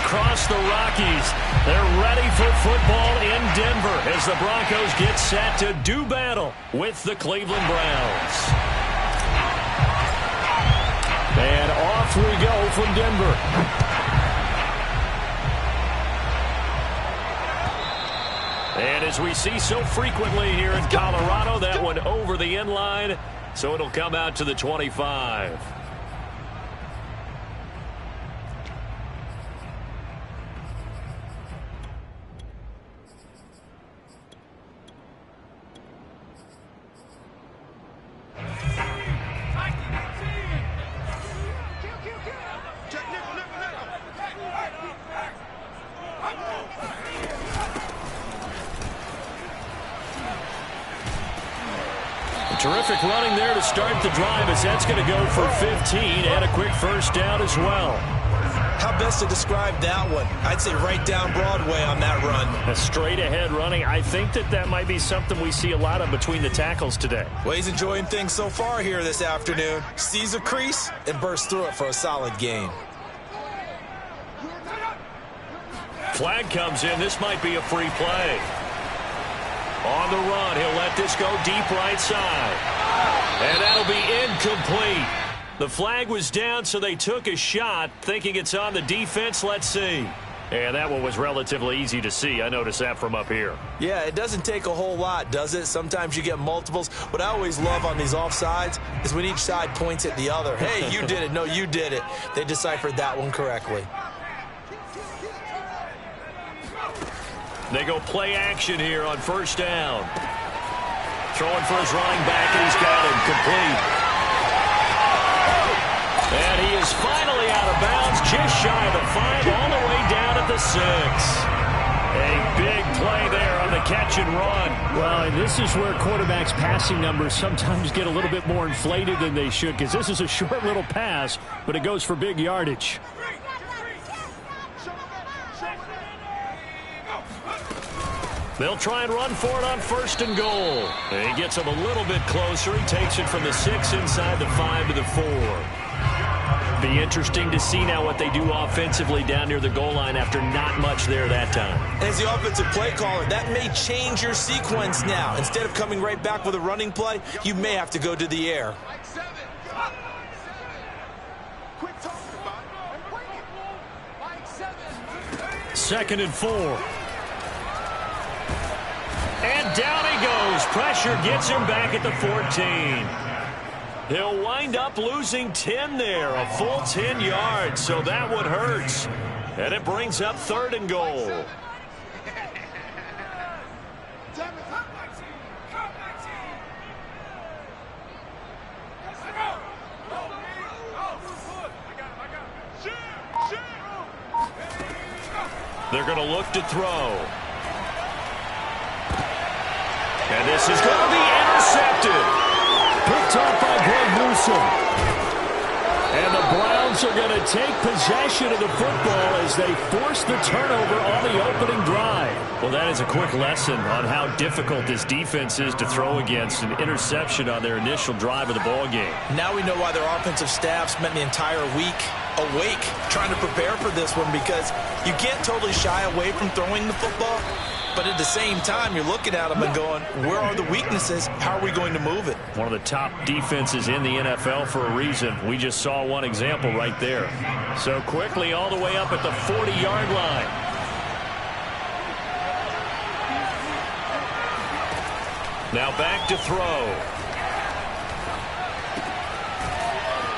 across the Rockies. They're ready for football in Denver as the Broncos get set to do battle with the Cleveland Browns. And off we go from Denver. And as we see so frequently here in Colorado, that one over the end line, so it'll come out to the 25. Terrific running there to start the drive as that's going to go for 15 and a quick first down as well. How best to describe that one? I'd say right down Broadway on that run. A straight ahead running. I think that might be something we see a lot of between the tackles today. Well, he's enjoying things so far here this afternoon. Sees a crease and bursts through it for a solid gain. Flag comes in. This might be a free play. On the run, he'll let this go deep right side. And that'll be incomplete. The flag was down, so they took a shot, thinking it's on the defense. Let's see. And that one was relatively easy to see. I noticed that from up here. Yeah, it doesn't take a whole lot, does it? Sometimes you get multiples. What I always love on these offsides is when each side points at the other. Hey, you did it. No, you did it. They deciphered that one correctly. They go play action here on first down. Throwing for his running back, and he's got him complete. And he is finally out of bounds, just shy of the 5, all the way down at the 6. A big play there on the catch and run. Well, and this is where quarterbacks' passing numbers sometimes get a little bit more inflated than they should, because this is a short little pass, but it goes for big yardage. They'll try and run for it on first and goal. And he gets him a little bit closer. He takes it from the 6 inside the 5 to the 4. Be interesting to see now what they do offensively down near the goal line after not much there that time. As the offensive play caller, that may change your sequence now. Instead of coming right back with a running play, you may have to go to the air. Second and 4. And down he goes. Pressure gets him back at the 14. He'll wind up losing 10 there, a full 10 yards, so that one hurts. And it brings up third and goal. They're going to look to throw. And this is going to be intercepted. Picked off by Greg Newsom. And the Browns are going to take possession of the football as they force the turnover on the opening drive. Well, that is a quick lesson on how difficult this defense is to throw against. An interception on their initial drive of the ball game. Now we know why their offensive staff spent the entire week awake trying to prepare for this one, because you can't totally shy away from throwing the football. But at the same time, you're looking at them and going, where are the weaknesses? How are we going to move it? One of the top defenses in the NFL for a reason. We just saw one example right there. So quickly all the way up at the 40-yard line. Now back to throw.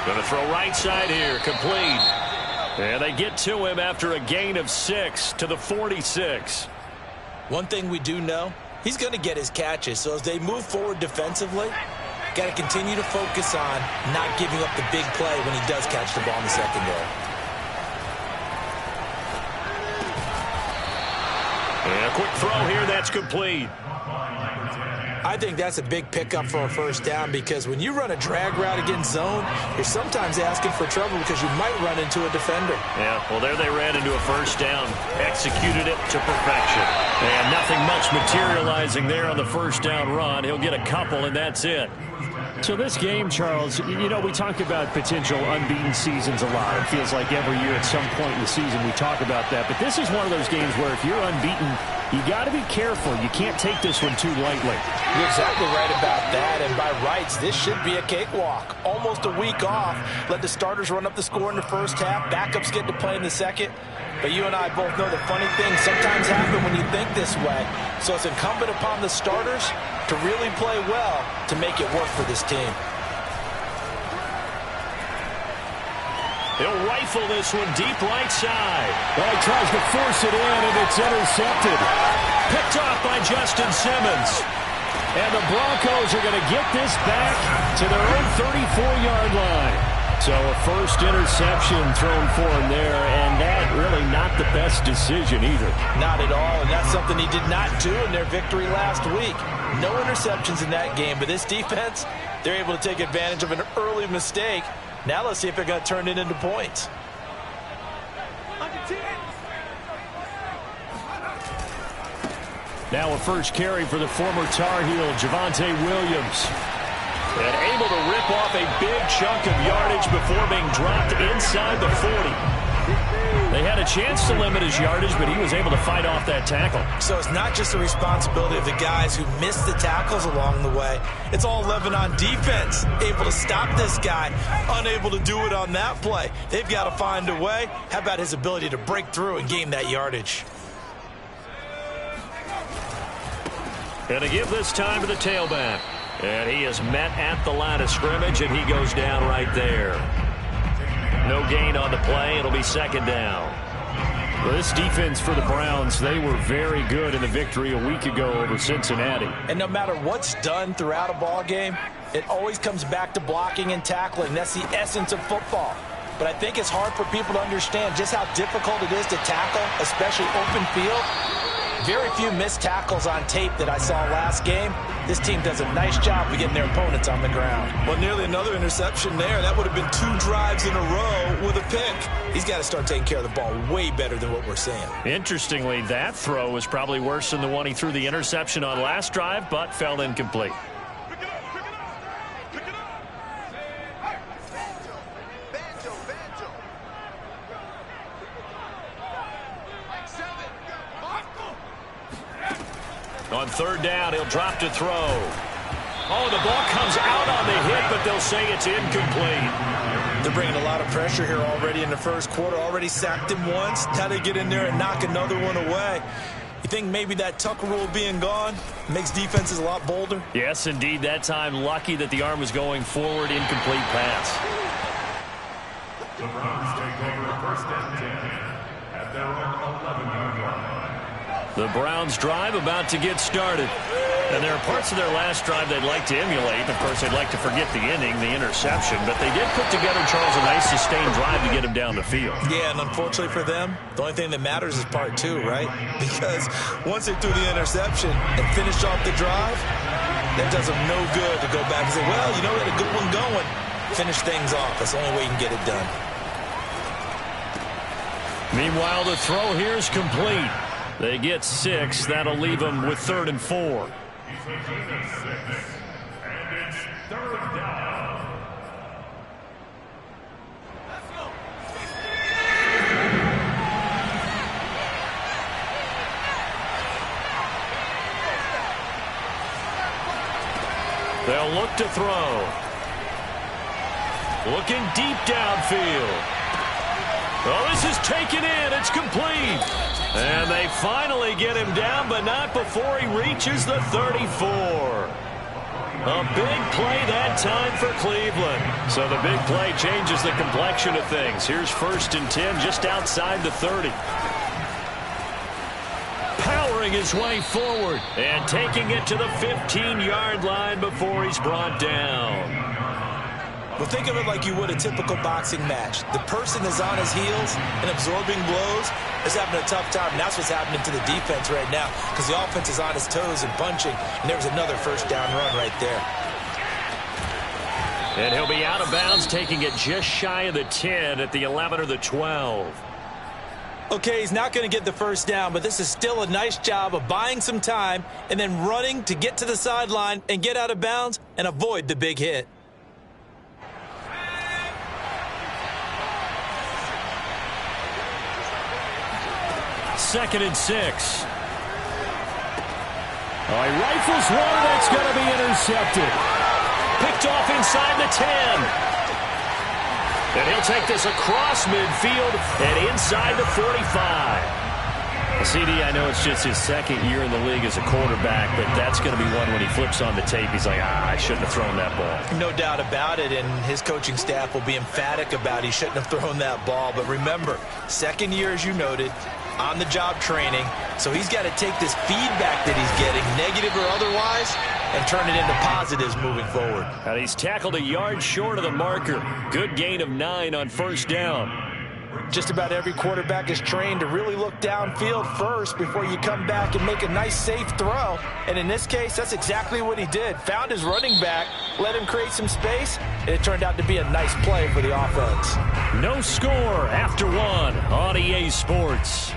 Going to throw right side here, complete. And they get to him after a gain of 6 to the 46. One thing we do know, he's going to get his catches. So as they move forward defensively, got to continue to focus on not giving up the big play when he does catch the ball in the secondary. And a quick throw here, that's complete. I think that's a big pickup for a first down, because when you run a drag route against zone, you're sometimes asking for trouble because you might run into a defender. Yeah, well, there they ran into a first down. Executed it to perfection. And nothing much materializing there on the first down run. He'll get a couple, and that's it. So this game, Charles, you know, we talk about potential unbeaten seasons a lot. It feels like every year at some point in the season we talk about that. But this is one of those games where if you're unbeaten, you got to be careful. You can't take this one too lightly. You're exactly right about that. And by rights, this should be a cakewalk. Almost a week off. Let the starters run up the score in the first half. Backups get to play in the second. But you and I both know the funny things sometimes happen when you think this way. So it's incumbent upon the starters to really play well to make it work for this team. He'll rifle this one deep right side. Well, he tries to force it in, and it's intercepted. Picked off by Justin Simmons. And the Broncos are going to get this back to their own 34-yard line. So a first interception thrown for him there, and that really not the best decision either. Not at all, and that's something he did not do in their victory last week. No interceptions in that game, but this defense, they're able to take advantage of an early mistake. Now let's see if they're going to turn it into points. Now a first carry for the former Tar Heel, Javonte Williams. And able to rip off a big chunk of yardage before being dropped inside the 40. They had a chance to limit his yardage, but he was able to fight off that tackle. So it's not just the responsibility of the guys who missed the tackles along the way. It's all 11 on defense, able to stop this guy, unable to do it on that play. They've got to find a way. How about his ability to break through and gain that yardage? And to give this time to the tailback. And he is met at the line of scrimmage, and he goes down right there. No gain on the play. It'll be second down. Well, this defense for the Browns, they were very good in the victory a week ago over Cincinnati. And no matter what's done throughout a ball game, it always comes back to blocking and tackling. That's the essence of football. But I think it's hard for people to understand just how difficult it is to tackle, especially open field. Very few missed tackles on tape that I saw last game. This team does a nice job of getting their opponents on the ground. Well, nearly another interception there. That would have been 2 drives in a row with a pick. He's got to start taking care of the ball way better than what we're seeing. Interestingly, that throw was probably worse than the one he threw the interception on last drive, but fell incomplete. On third down, he'll drop to throw. Oh, the ball comes out on the hit, but they'll say it's incomplete. They're bringing a lot of pressure here already in the first quarter. Already sacked him once. How they get in there and knock another one away. You think maybe that Tucker rule being gone makes defenses a lot bolder? Yes, indeed. That time, lucky that the arm was going forward. Incomplete pass. The Browns take over first and 10 at their own 11-yard line. The Browns drive about to get started. And there are parts of their last drive they'd like to emulate. Of course, they'd like to forget the inning, the interception. But they did put together, Charles, a nice sustained drive to get him down the field. Yeah, and unfortunately for them, the only thing that matters is part 2, right? Because once they threw the interception and finished off the drive, that does them no good to go back and say, well, you know, we had a good one going. Finish things off. That's the only way you can get it done. Meanwhile, the throw here is complete. They get 6. That'll leave them with 3rd and 4. They'll look to throw. Looking deep downfield. Oh, this is taken in. It's complete. And they finally get him down, but not before he reaches the 34. A big play that time for Cleveland. So the big play changes the complexion of things. Here's 1st and 10 just outside the 30. Powering his way forward and taking it to the 15-yard line before he's brought down. Well, think of it like you would a typical boxing match. The person is on his heels and absorbing blows is having a tough time. And that's what's happening to the defense right now because the offense is on his toes and punching. And there was another first down run right there. And he'll be out of bounds, taking it just shy of the 10 at the 11 or the 12. Okay, he's not going to get the first down, but this is still a nice job of buying some time and then running to get to the sideline and get out of bounds and avoid the big hit. Second and 6. Oh, he rifles one that's going to be intercepted. Picked off inside the 10. And he'll take this across midfield and inside the 45. CD, I know it's just his second year in the league as a quarterback, but that's going to be one when he flips on the tape. He's like, I shouldn't have thrown that ball. No doubt about it, and his coaching staff will be emphatic about he shouldn't have thrown that ball. But remember, second year, as you noted, on-the-job training, so he's got to take this feedback that he's getting, negative or otherwise, and turn it into positives moving forward. And he's tackled a yard short of the marker. Good gain of 9 on first down. Just about every quarterback is trained to really look downfield first before you come back and make a nice, safe throw. And in this case, that's exactly what he did. Found his running back, let him create some space, and it turned out to be a nice play for the offense. No score after 1 on EA Sports.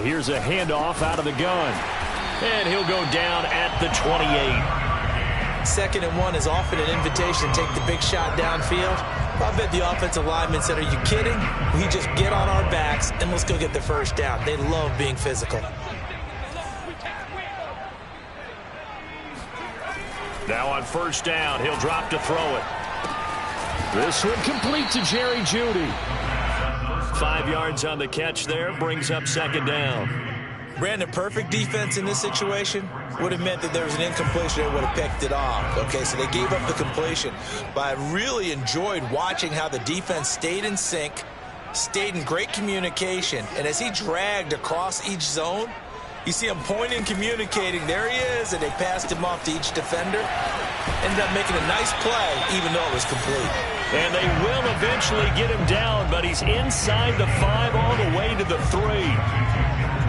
Here's a handoff out of the gun. And he'll go down at the 28. 2nd and 1 is often an invitation to take the big shot downfield. I bet the offensive lineman said, are you kidding? We just get on our backs and let's go get the first down. They love being physical. Now on first down, he'll drop to throw it. This one complete to Jerry Jeudy. 5 yards on the catch there, brings up 2nd down. Brandon, perfect defense in this situation would have meant that there was an incompletion that would have picked it off. Okay, so they gave up the completion. But I really enjoyed watching how the defense stayed in sync, stayed in great communication, and as he dragged across each zone, you see him pointing, communicating. There he is, and they passed him off to each defender. Ended up making a nice play, even though it was complete. And they will eventually get him down, but he's inside the 5 all the way to the 3.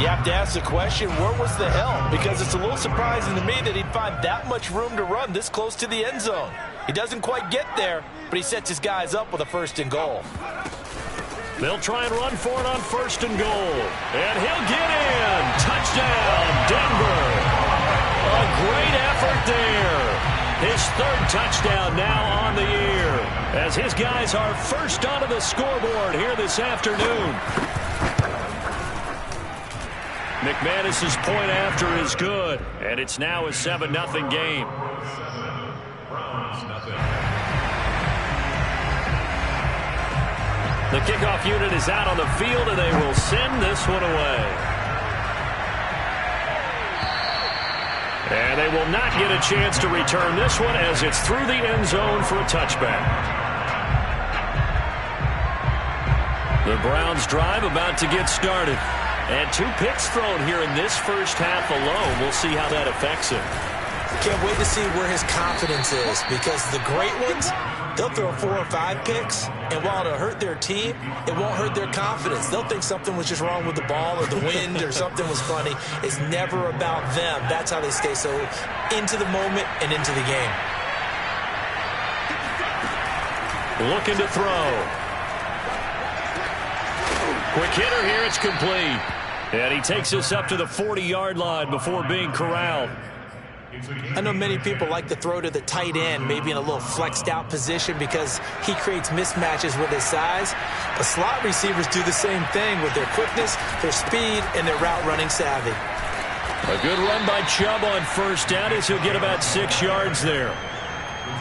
You have to ask the question, where was the help? Because it's a little surprising to me that he'd find that much room to run this close to the end zone. He doesn't quite get there, but he sets his guys up with a 1st and goal. They'll try and run for it on 1st and goal. And he'll get in. Touchdown, Denver. A great effort there. His 3rd touchdown now on the year, as his guys are first onto the scoreboard here this afternoon. McManus's point after is good, and it's now a 7-0 game. The kickoff unit is out on the field, and they will send this one away. And they will not get a chance to return this one as it's through the end zone for a touchback. The Browns drive about to get started. And 2 picks thrown here in this first half alone. We'll see how that affects him. Can't wait to see where his confidence is, because the great ones, they'll throw 4 or 5 picks, and while it'll hurt their team, it won't hurt their confidence. They'll think something was just wrong with the ball or the wind or something was funny. It's never about them. That's how they stay so into the moment and into the game. Looking to throw. Quick hitter here, it's complete. And he takes us up to the 40-yard line before being corralled. I know many people like to throw to the tight end, maybe in a little flexed out position because he creates mismatches with his size. But slot receivers do the same thing with their quickness, their speed, and their route running savvy. A good run by Chubb on first down as he'll get about 6 yards there.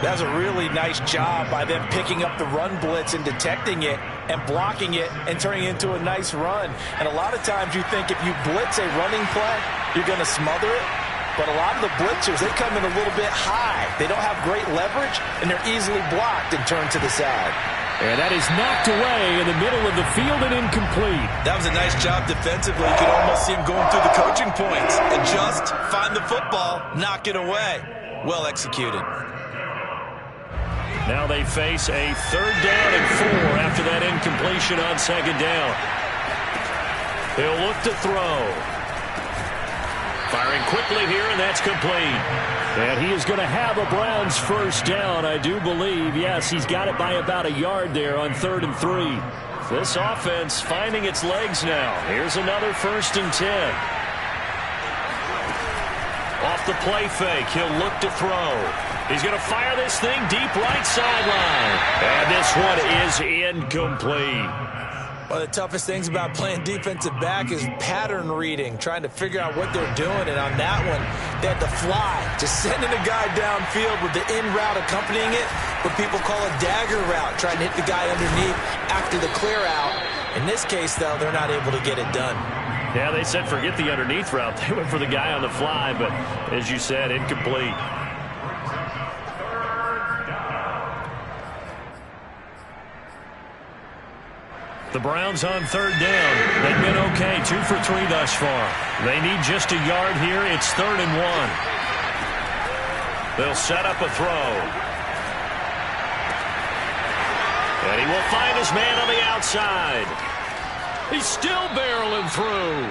That was a really nice job by them picking up the run blitz and detecting it and blocking it and turning it into a nice run. And a lot of times you think if you blitz a running play, you're going to smother it. But a lot of the blitzers, they come in a little bit high. They don't have great leverage, and they're easily blocked and turned to the side. And that is knocked away in the middle of the field and incomplete. That was a nice job defensively. You could almost see him going through the coaching points. Adjust, find the football, knock it away. Well executed. Now they face a 3rd down and 4 after that incompletion on 2nd down. He'll look to throw. Firing quickly here, and that's complete. And he is going to have a Browns 1st down, I do believe. Yes, he's got it by about a yard there on 3rd and 3. This offense finding its legs now. Here's another 1st and 10. Off the play fake, he'll look to throw. He's going to fire this thing deep right sideline. And this one is incomplete. One of the toughest things about playing defensive back is pattern reading, trying to figure out what they're doing. And on that one, they had to fly, just sending a guy downfield with the in route accompanying it, what people call a dagger route, trying to hit the guy underneath after the clear out. In this case, though, they're not able to get it done. Yeah, they said forget the underneath route. They went for the guy on the fly, but as you said, incomplete. The Browns on 3rd down. They've been okay, 2 for 3 thus far. They need just a yard here. It's 3rd and 1. They'll set up a throw. And he will find his man on the outside. He's still barreling through.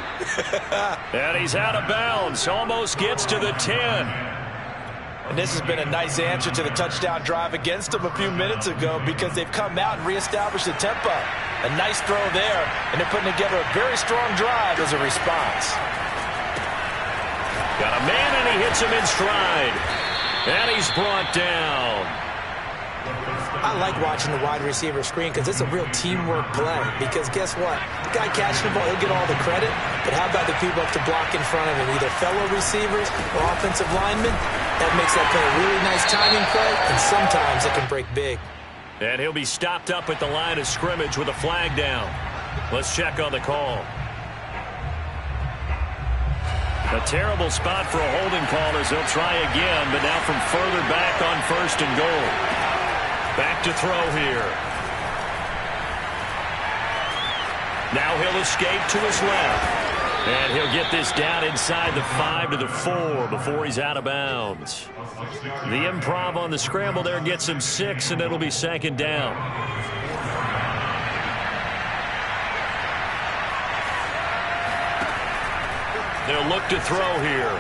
And he's out of bounds. Almost gets to the 10. And this has been a nice answer to the touchdown drive against them a few minutes ago because they've come out and reestablished the tempo. A nice throw there, and they're putting together a very strong drive as a response. Got a man, and he hits him in stride. And he's brought down. I like watching the wide receiver screen because it's a real teamwork play. Because guess what? The guy catching the ball, he'll get all the credit. But how about the people up to block in front of him? Either fellow receivers or offensive linemen. That makes that play a really nice timing play, and sometimes it can break big. And he'll be stopped up at the line of scrimmage with a flag down. Let's check on the call. A terrible spot for a holding call as they'll try again, but now from further back on 1st and goal. Back to throw here. Now he'll escape to his left. And he'll get this down inside the 5 to the 4 before he's out of bounds. The improv on the scramble there gets him 6, and it'll be 2nd down. They'll look to throw here.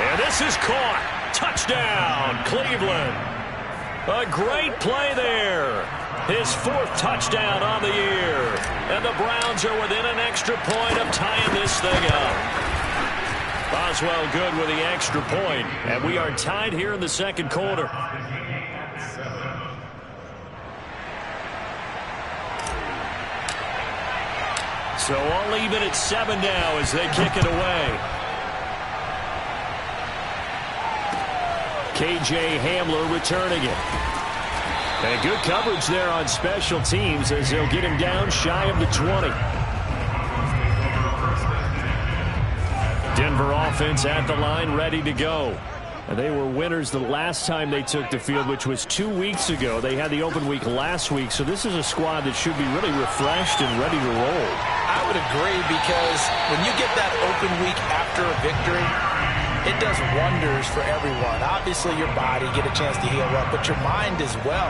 And this is caught. Touchdown, Cleveland. A great play there. His 4th touchdown on the year. And the Browns are within an extra point of tying this thing up. Boswell good with the extra point. And we are tied here in the 2nd quarter. So all even at 7 now as they kick it away. KJ Hamler returning it. And good coverage there on special teams as they'll get him down shy of the 20. Denver offense at the line, ready to go. And they were winners the last time they took the field, which was 2 weeks ago. They had the open week last week, so this is a squad that should be really refreshed and ready to roll. I would agree because when you get that open week after a victory, it does wonders for everyone. Obviously, your body, get a chance to heal up, but your mind as well.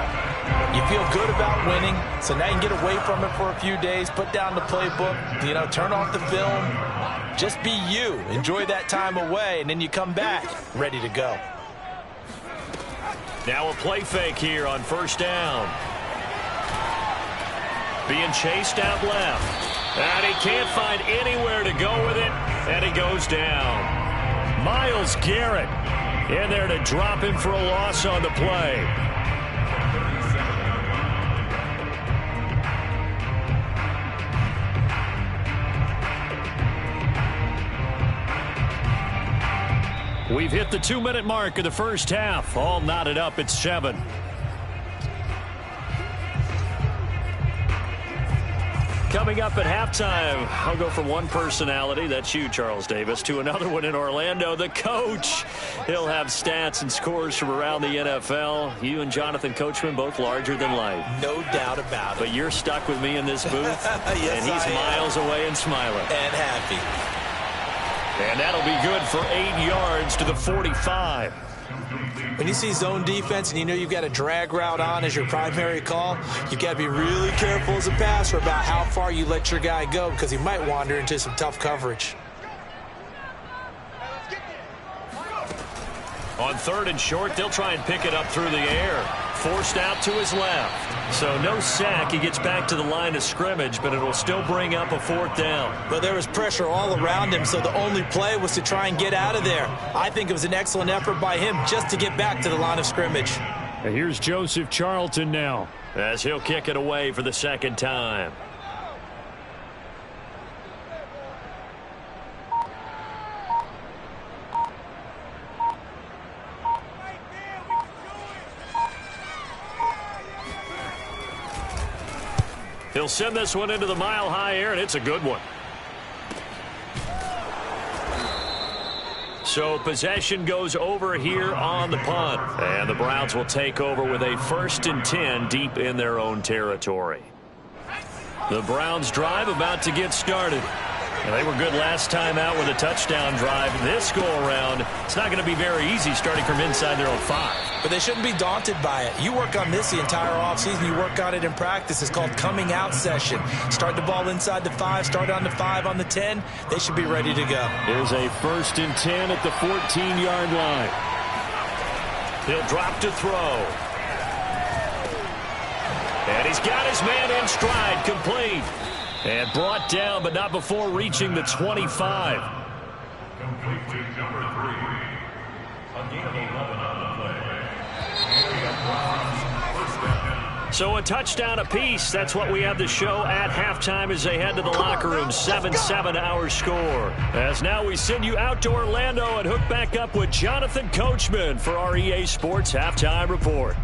You feel good about winning, so now you can get away from it for a few days, put down the playbook, turn off the film. Just be you. Enjoy that time away, and then you come back ready to go. Now a play fake here on 1st down. Being chased out left. And he can't find anywhere to go with it, and he goes down. Myles Garrett in there to drop him for a loss on the play. We've hit the 2-minute mark of the 1st half. All knotted up at 7. Coming up at halftime, I'll go from one personality, that's you, Charles Davis, to another one in Orlando, the coach. He'll have stats and scores from around the NFL. You and Jonathan Coachman, both larger than life. No doubt about it. But you're stuck with me in this booth, yes, and he's miles away and smiling. And happy. And that'll be good for 8 yards to the 45. When you see zone defense and you know you've got a drag route on as your primary call, you've got to be really careful as a passer about how far you let your guy go because he might wander into some tough coverage. On 3rd and short, they'll try and pick it up through the air. Forced out to his left. So no sack. He gets back to the line of scrimmage, but it'll still bring up a 4th down. But there was pressure all around him, so the only play was to try and get out of there. I think it was an excellent effort by him just to get back to the line of scrimmage. And here's Joseph Charlton now, as he'll kick it away for the 2nd time. He'll send this one into the mile-high air, and it's a good one. So possession goes over here on the punt. And the Browns will take over with a 1st and 10 deep in their own territory. The Browns drive about to get started. And they were good last time out with a touchdown drive. This go-around, it's not going to be very easy starting from inside their own 5. But they shouldn't be daunted by it. You work on this the entire offseason. You work on it in practice. It's called coming out session. Start the ball inside the 5, start on the 5, on the 10. They should be ready to go. Here's a 1st and 10 at the 14-yard line. He'll drop to throw. And he's got his man in stride, complete. And brought down, but not before reaching the 25. Complete to number 3. Again, 11 on the play. First down. So a touchdown apiece. That's what we have the show at halftime as they head to the locker room. 7-7 our score. As now we send you out to Orlando and hook back up with Jonathan Coachman for our EA Sports Halftime Report.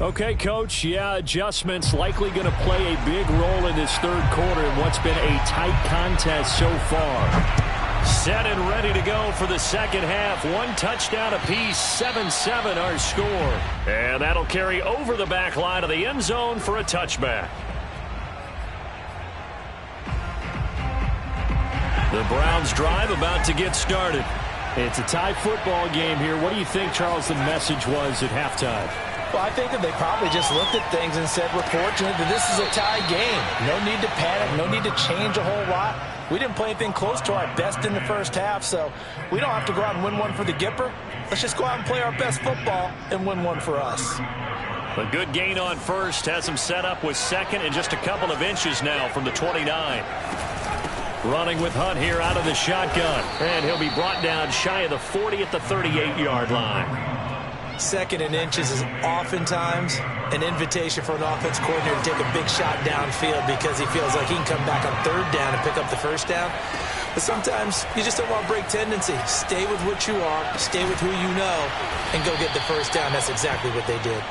Okay, Coach, adjustments likely going to play a big role in this 3rd quarter in what's been a tight contest so far. Set and ready to go for the 2nd half. 1 touchdown apiece, 7-7 our score. And that'll carry over the back line of the end zone for a touchback. The Browns drive about to get started. It's a tie football game here. What do you think, Charles, the message was at halftime? Well, I think that they probably just looked at things and said, we're fortunate that this is a tie game. No need to panic, no need to change a whole lot. We didn't play anything close to our best in the 1st half, so we don't have to go out and win one for the Gipper. Let's just go out and play our best football and win one for us. A good gain on 1st, has him set up with 2nd and just a couple of inches now from the 29. Running with Hunt here out of the shotgun. And he'll be brought down shy of the 40 at the 38-yard line. 2nd and inches is oftentimes an invitation for an offense coordinator to take a big shot downfield because he feels like he can come back on 3rd down and pick up the 1st down. But sometimes you just don't want to break tendency. Stay with what you are, stay with who you know, and go get the 1st down. That's exactly what they did.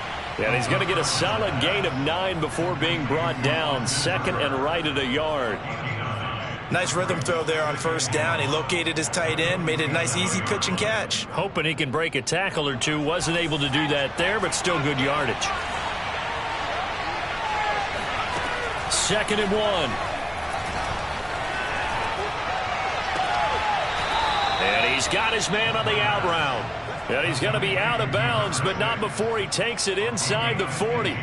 And he's going to get a solid gain of 9 before being brought down. 2nd and right at a yard. Nice rhythm throw there on 1st down. He located his tight end, made it a nice easy pitch and catch. Hoping he can break a tackle or two. Wasn't able to do that there, but still good yardage. 2nd and 1. And he's got his man on the out route. And he's going to be out of bounds, but not before he takes it inside the 40.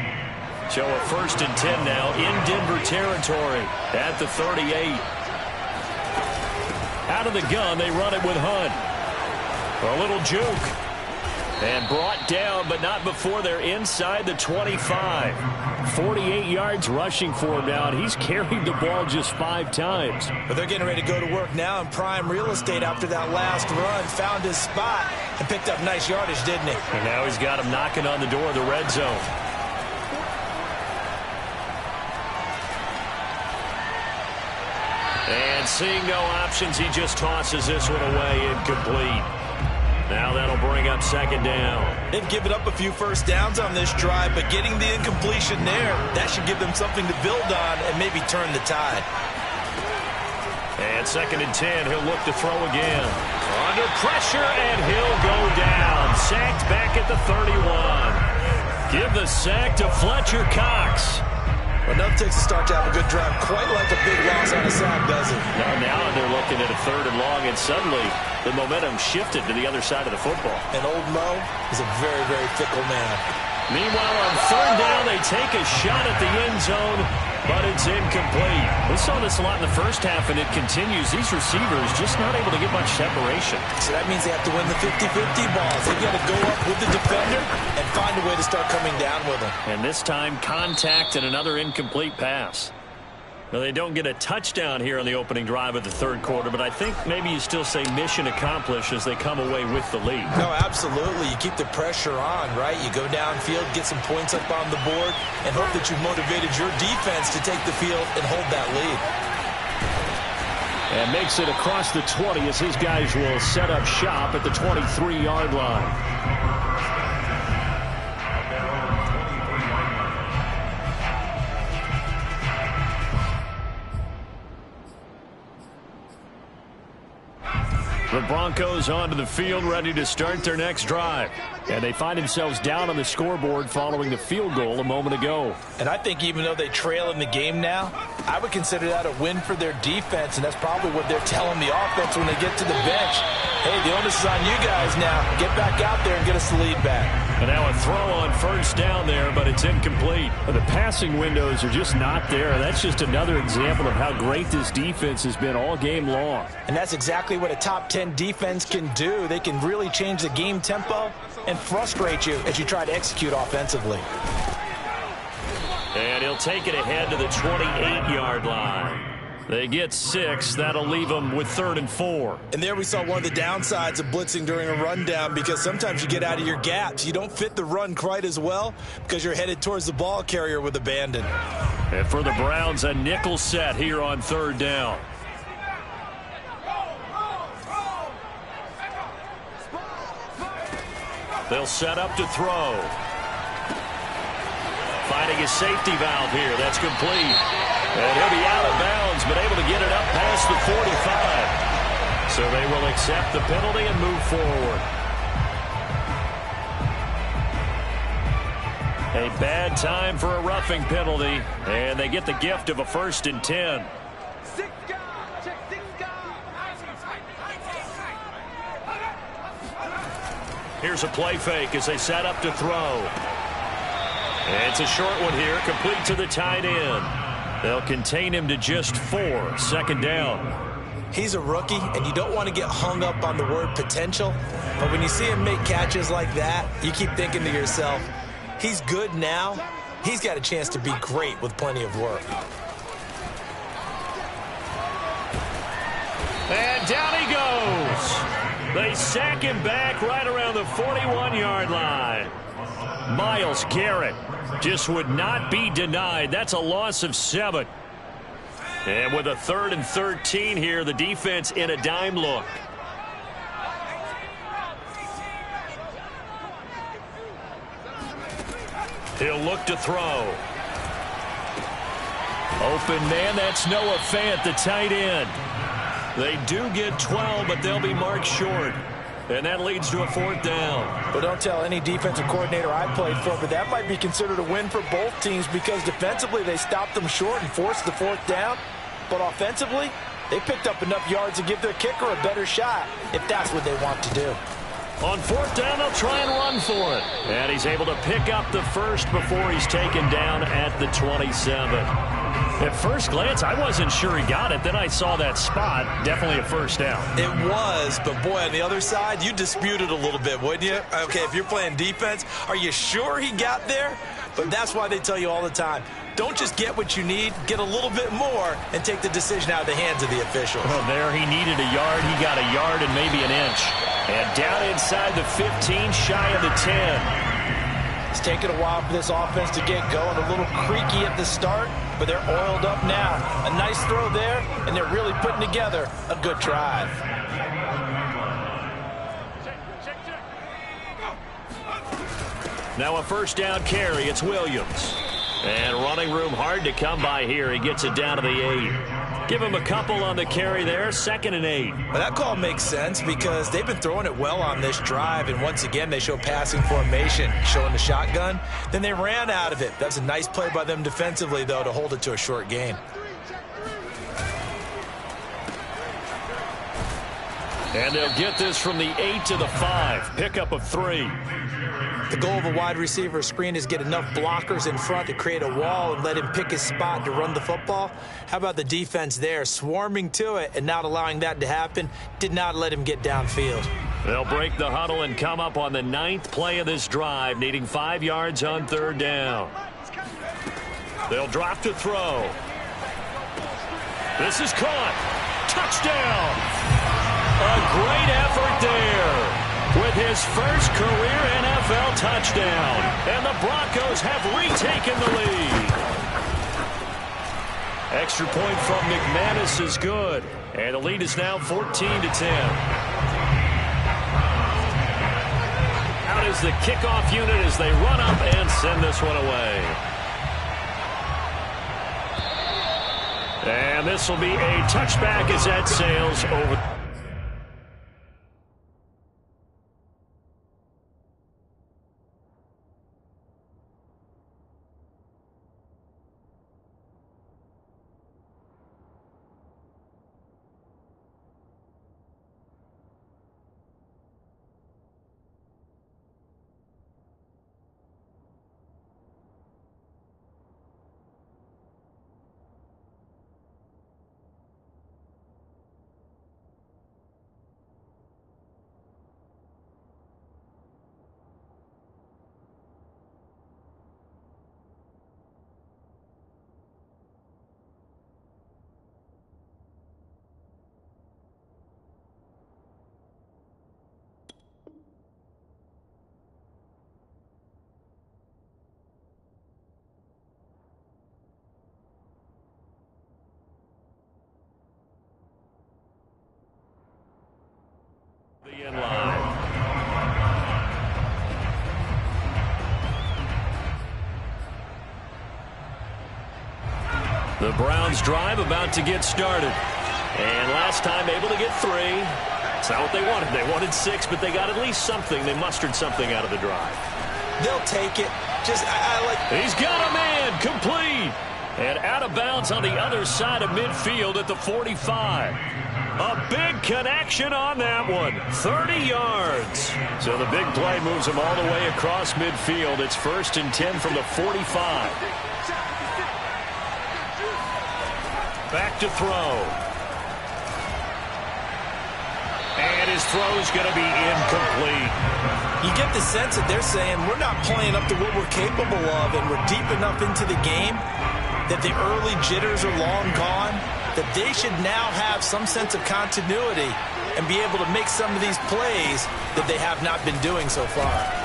So a 1st and 10 now in Denver territory at the 38. Out of the gun, they run it with Hunt. A little juke. And brought down, but not before they're inside the 25. 48 yards rushing for him now, and he's carried the ball just 5 times. But they're getting ready to go to work now in prime real estate after that last run. Found his spot and picked up nice yardage, didn't he? And now he's got him knocking on the door of the red zone. And seeing no options, he just tosses this one away incomplete. Now that'll bring up second down. They've given up a few first downs on this drive, but getting the incompletion there, that should give them something to build on and maybe turn the tide. And second and 10, he'll look to throw again. Under pressure, and he'll go down. Sacked back at the 31. Give the sack to Fletcher Cox. Enough takes to start to have a good drive, quite like a big loss on a sack, does it? Now they're looking at a third and long, and suddenly the momentum shifted to the other side of the football. And old Mo is a very, very fickle man. Meanwhile, on third down, they take a shot at the end zone, but it's incomplete. We saw this a lot in the first half, and it continues. These receivers just not able to get much separation. So that means they have to win the 50-50 balls. They've got to go up with the defender and find a way to start coming down with them. And this time, contact and another incomplete pass. Now, they don't get a touchdown here on the opening drive of the third quarter, but I think maybe you still say mission accomplished as they come away with the lead. No, absolutely. You keep the pressure on, right? You go downfield, get some points up on the board, and hope that you've motivated your defense to take the field and hold that lead. And makes it across the 20 as his guys will set up shop at the 23-yard line. The Broncos onto the field, ready to start their next drive. And they find themselves down on the scoreboard following the field goal a moment ago. And I think even though they trail in the game now, I would consider that a win for their defense, and that's probably what they're telling the offense when they get to the bench. Hey, the onus is on you guys now. Get back out there and get us the lead back. And now a throw on first down there, but it's incomplete. The passing windows are just not there. That's just another example of how great this defense has been all game long. And that's exactly what a top 10 defense can do. They can really change the game tempo and frustrate you as you try to execute offensively. And he'll take it ahead to the 28-yard line. They get 6. That'll leave them with 3rd and 4. And there we saw one of the downsides of blitzing during a rundown, because sometimes you get out of your gaps. You don't fit the run quite as well because you're headed towards the ball carrier with abandon. And for the Browns, a nickel set here on 3rd down. They'll set up to throw. Finding his safety valve here. That's complete. And he'll be out of bounds, but able to get it up past the 45. So they will accept the penalty and move forward. A bad time for a roughing penalty, and they get the gift of a 1st and 10. Here's a play fake as they set up to throw. And it's a short one here, complete to the tight end. They'll contain him to just 4. 2nd down. He's a rookie, and you don't want to get hung up on the word potential. But when you see him make catches like that, you keep thinking to yourself, he's good now. He's got a chance to be great with plenty of work. And down he goes. They sack him back right around the 41-yard line. Myles Garrett just would not be denied. That's a loss of 7. And with a 3rd and 13 here, the defense in a dime look. He'll look to throw. Open man, that's Noah Fant, the tight end. They do get 12, but they'll be marked short. And that leads to a 4th down. Well, don't tell any defensive coordinator I played for, but that might be considered a win for both teams, because defensively they stopped them short and forced the 4th down. But offensively, they picked up enough yards to give their kicker a better shot, if that's what they want to do. On 4th down, they'll try and run for it. And he's able to pick up the first before he's taken down at the 27. At first glance, I wasn't sure he got it. Then I saw that spot. Definitely a 1st down. It was, but boy, on the other side, you dispute it a little bit, wouldn't you? Okay, if you're playing defense, are you sure he got there? But that's why they tell you all the time, don't just get what you need, get a little bit more, and take the decision out of the hands of the officials. Well, there he needed a yard. He got a yard and maybe an inch. And down inside the 15, shy of the 10. It's taken a while for this offense to get going. A little creaky at the start, but they're oiled up now. A nice throw there, and they're really putting together a good drive. Now a first down carry. It's Williams. And running room hard to come by here. He gets it down to the 8. Give him a couple on the carry there. 2nd and 8. Well, that call makes sense because they've been throwing it well on this drive. And once again, they show passing formation, showing the shotgun. Then they ran out of it. That's a nice play by them defensively, though, to hold it to a short gain. And they'll get this from the 8 to the 5. Pickup of 3. The goal of a wide receiver screen is get enough blockers in front to create a wall and let him pick his spot to run the football. How about the defense there, swarming to it and not allowing that to happen? Did not let him get downfield. They'll break the huddle and come up on the 9th play of this drive, needing 5 yards on 3rd down. They'll drop to throw. This is caught. Touchdown! A great effort there with his first career NFL touchdown. And the Broncos have retaken the lead. Extra point from McManus is good. And the lead is now 14-10. Out is the kickoff unit as they run up and send this one away. And this will be a touchback as that sails over. In line. The Browns drive about to get started. And last time able to get 3. It's not what they wanted. They wanted 6, but they got at least something. They mustered something out of the drive. They'll take it. He's got a man. Complete. And out of bounds on the other side of midfield at the 45. A big connection on that one. 30 yards. So the big play moves him all the way across midfield. It's 1st and 10 from the 45. Back to throw. And his throw's going to be incomplete. You get the sense that they're saying we're not playing up to what we're capable of, and we're deep enough into the game that the early jitters are long gone, that they should now have some sense of continuity and be able to make some of these plays that they have not been doing so far.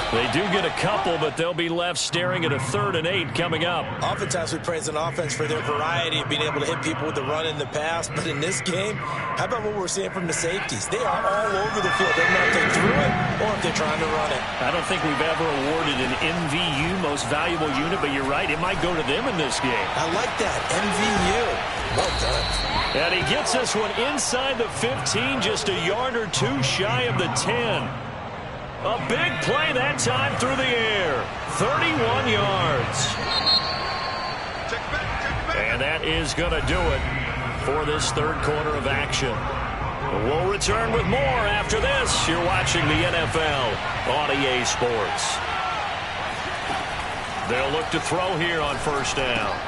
They do get a couple, but they'll be left staring at a 3rd and 8 coming up. Oftentimes we praise an offense for their variety of being able to hit people with the run in the pass, but in this game, how about what we're seeing from the safeties? They are all over the field. They don't know if they threw it or if they're trying to run it. I don't think we've ever awarded an MVU, most valuable unit, but you're right, it might go to them in this game. I like that, MVU. Well done. And he gets this one inside the 15, just a yard or 2 shy of the 10. A big play that time through the air. 31 yards. And that is going to do it for this 3rd quarter of action. We'll return with more after this. You're watching the NFL on EA Sports. They'll look to throw here on 1st down.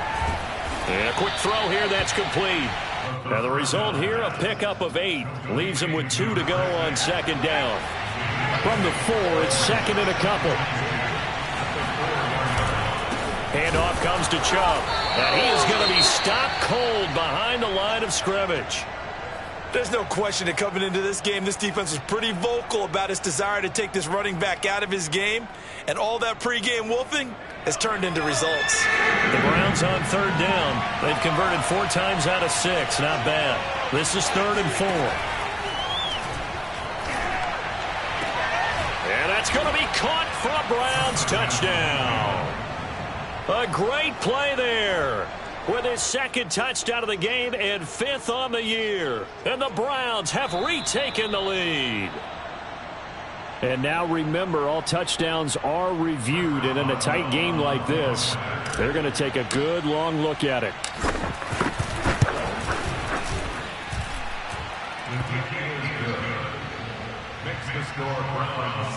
And a quick throw here that's complete. Now the result here, a pickup of 8. Leaves him with 2 to go on 2nd down. From the 4, it's 2nd and a couple. Handoff comes to Chubb. And he is going to be stopped cold behind the line of scrimmage. There's no question that coming into this game, this defense was pretty vocal about its desire to take this running back out of his game. And all that pregame wolfing has turned into results. The Browns on 3rd down. They've converted 4 times out of 6. Not bad. This is 3rd and 4. And that's going to be touchdown. A great play there with his second touchdown of the game and 5th on the year. And the Browns have retaken the lead. And now remember, all touchdowns are reviewed, and in a tight game like this, they're going to take a good long look at it.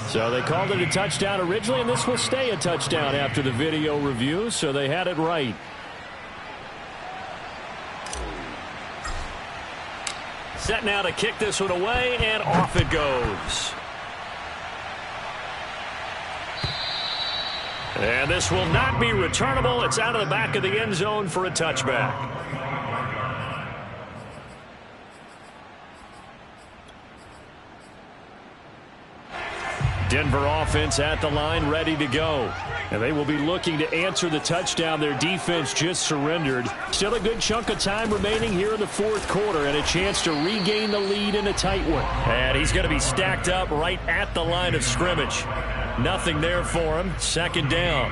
So they called it a touchdown originally, and this will stay a touchdown after the video review, so they had it right. Set now to kick this one away, and off it goes. And this will not be returnable. It's out of the back of the end zone for a touchback. Denver offense at the line, ready to go. And they will be looking to answer the touchdown their defense just surrendered. Still a good chunk of time remaining here in the 4th quarter and a chance to regain the lead in a tight one. And he's going to be stacked up right at the line of scrimmage. Nothing there for him. 2nd down.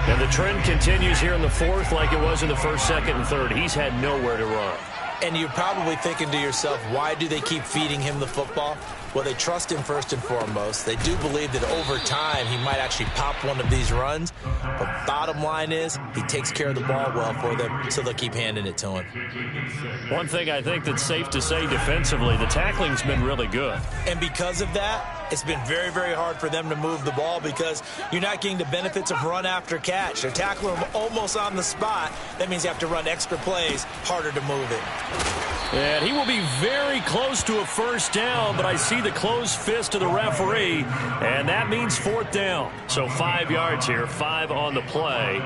And the trend continues here in the 4th like it was in the 1st, 2nd, and 3rd. He's had nowhere to run. And you're probably thinking to yourself, why do they keep feeding him the football? Well, they trust him first and foremost. They do believe that over time he might actually pop one of these runs. But bottom line is he takes care of the ball well for them, so they'll keep handing it to him. One thing I think that's safe to say defensively, the tackling's been really good. And because of that, it's been very, very hard for them to move the ball because you're not getting the benefits of run after catch. They're tackling him almost on the spot. That means you have to run extra plays, harder to move it. And he will be very close to a 1st down, but I see the closed fist of the referee, and that means 4th down. So 5 yards here, 5 on the play,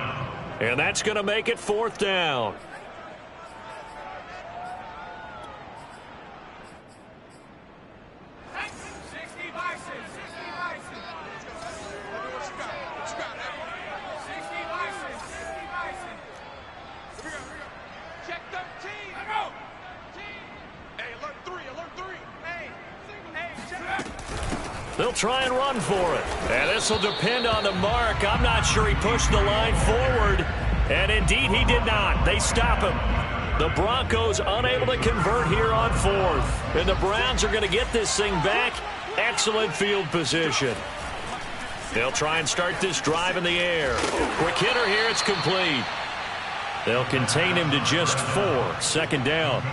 and that's going to make it 4th down. They'll try and run for it. And this will depend on the mark. I'm not sure he pushed the line forward. And indeed, he did not. They stop him. The Broncos unable to convert here on 4th. And the Browns are going to get this thing back. Excellent field position. They'll try and start this drive in the air. Quick hitter here. It's complete. They'll contain him to just 4. 2nd down.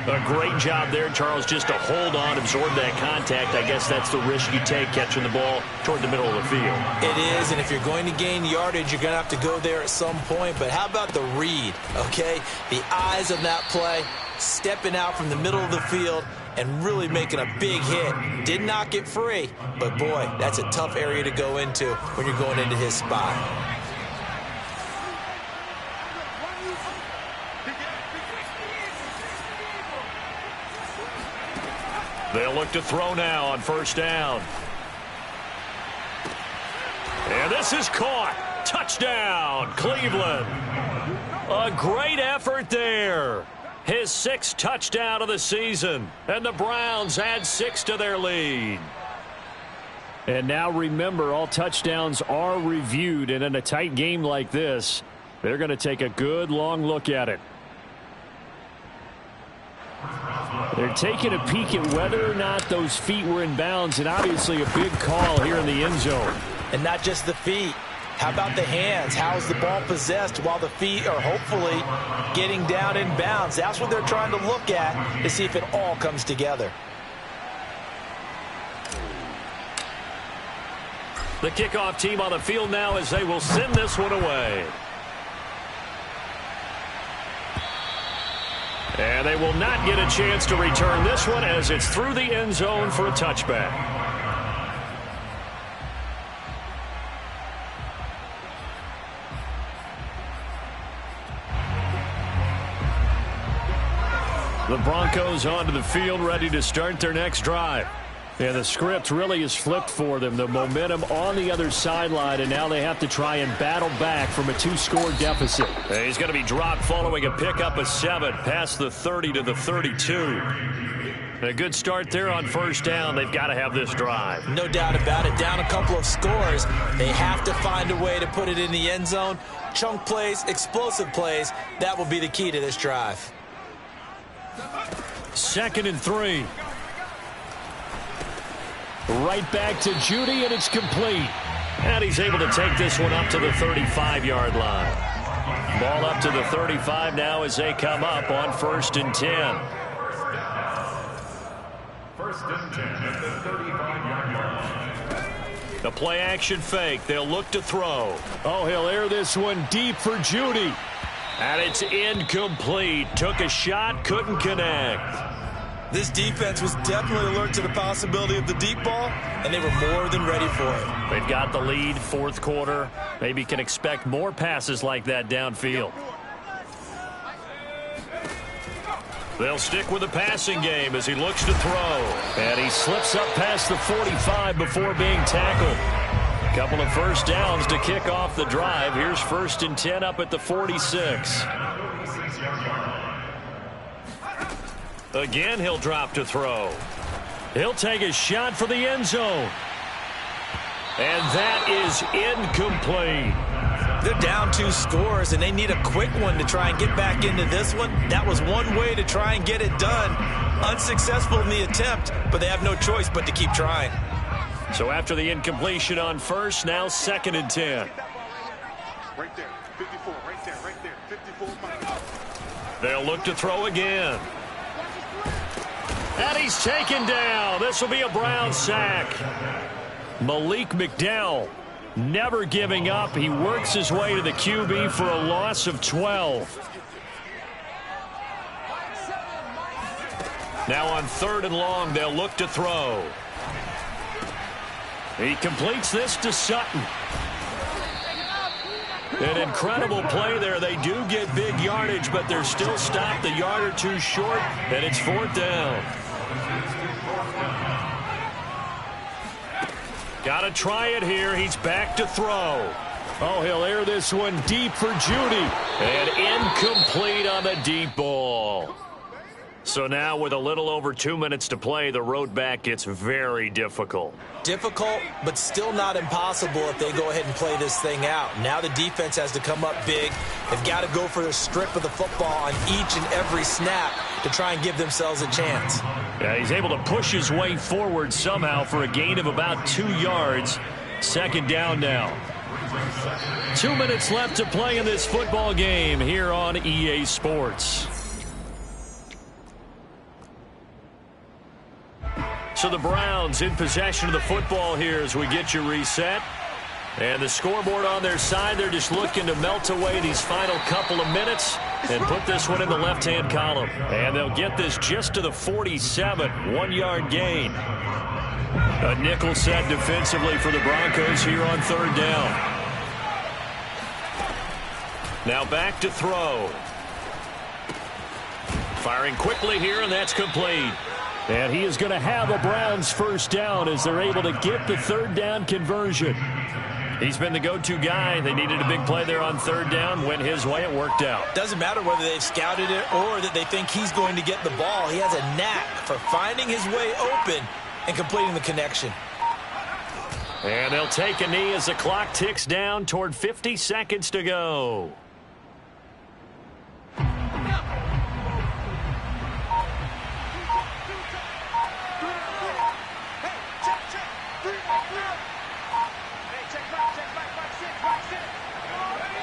A great job there, Charles, just to hold on, absorb that contact. I guess that's the risk you take catching the ball toward the middle of the field. It is, and if you're going to gain yardage, you're going to have to go there at some point. But how about the read, okay? The eyes of that play, stepping out from the middle of the field and really making a big hit. Did not get free, but boy, that's a tough area to go into when you're going into his spot. They'll look to throw now on 1st down. And this is caught. Touchdown, Cleveland. A great effort there. His 6th touchdown of the season. And the Browns add 6 to their lead. And now remember, all touchdowns are reviewed. And in a tight game like this, they're going to take a good long look at it. They're taking a peek at whether or not those feet were in bounds, and obviously a big call here in the end zone. And not just the feet. How about the hands? How's the ball possessed while the feet are hopefully getting down in bounds? That's what they're trying to look at to see if it all comes together. The kickoff team on the field now as they will send this one away. And they will not get a chance to return this one as it's through the end zone for a touchback. The Broncos onto the field, ready to start their next drive. And the script really is flipped for them. The momentum on the other sideline, and now they have to try and battle back from a 2-score deficit. And he's going to be dropped following a pickup of 7 past the 30 to the 32. A good start there on first down. They've got to have this drive. No doubt about it. Down a couple of scores. They have to find a way to put it in the end zone. Chunk plays, explosive plays. That will be the key to this drive. 2nd and 3. Right back to Judy, and it's complete. And he's able to take this one up to the 35-yard line. Ball up to the 35 now as they come up on 1st and 10. 1st and 10 at the 35-yard line. The play-action fake. They'll look to throw. Oh, he'll air this one deep for Judy. And it's incomplete. Took a shot, couldn't connect. This defense was definitely alert to the possibility of the deep ball, and they were more than ready for it. They've got the lead, 4th quarter. Maybe can expect more passes like that downfield. They'll stick with the passing game as he looks to throw. And he slips up past the 45 before being tackled. Couple of first downs to kick off the drive. Here's 1st and 10 up at the 46. Again, he'll drop to throw. He'll take a shot for the end zone. And that is incomplete. They're down 2 scores, and they need a quick one to try and get back into this one. That was one way to try and get it done. Unsuccessful in the attempt, but they have no choice but to keep trying. So after the incompletion on first, now 2nd and 10. Right there, 54, right there, 54. They'll look to throw again. And he's taken down. This will be a Brown sack. Malik McDowell never giving up. He works his way to the QB for a loss of 12. Now on 3rd and long, they'll look to throw. He completes this to Sutton. An incredible play there. They do get big yardage, but they're still stopped a yard or 2 short, and it's 4th down. Got to try it here. He's back to throw. Oh, he'll air this one deep for Judy. And incomplete on the deep ball. So now with a little over 2 minutes to play, the road back gets very difficult. Difficult, but still not impossible if they go ahead and play this thing out. Now the defense has to come up big. They've got to go for a strip of the football on each and every snap to try and give themselves a chance. Yeah, he's able to push his way forward somehow for a gain of about 2 yards. 2nd down now. 2 minutes left to play in this football game here on EA Sports. So the Browns in possession of the football here as we get you reset. And the scoreboard on their side, they're just looking to melt away these final couple of minutes and put this one in the left-hand column. And they'll get this just to the 47, 1-yard gain. A nickel set defensively for the Broncos here on 3rd down. Now back to throw. Firing quickly here, and that's complete. And he is going to have a Browns 1st down as they're able to get the 3rd down conversion. He's been the go-to guy. They needed a big play there on 3rd down. Went his way. It worked out. Doesn't matter whether they've scouted it or that they think he's going to get the ball. He has a knack for finding his way open and completing the connection. And they'll take a knee as the clock ticks down toward 50 seconds to go.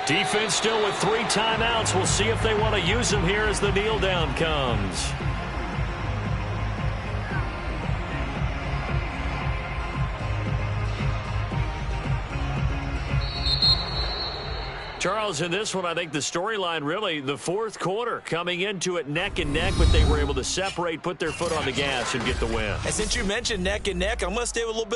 Defense still with 3 timeouts. We'll see if they want to use them here as the kneel down comes. Charles, in this one, I think the storyline really, the 4th quarter, coming into it neck and neck, but they were able to separate, put their foot on the gas, and get the win. And since you mentioned neck and neck, I'm going to stay with a little bit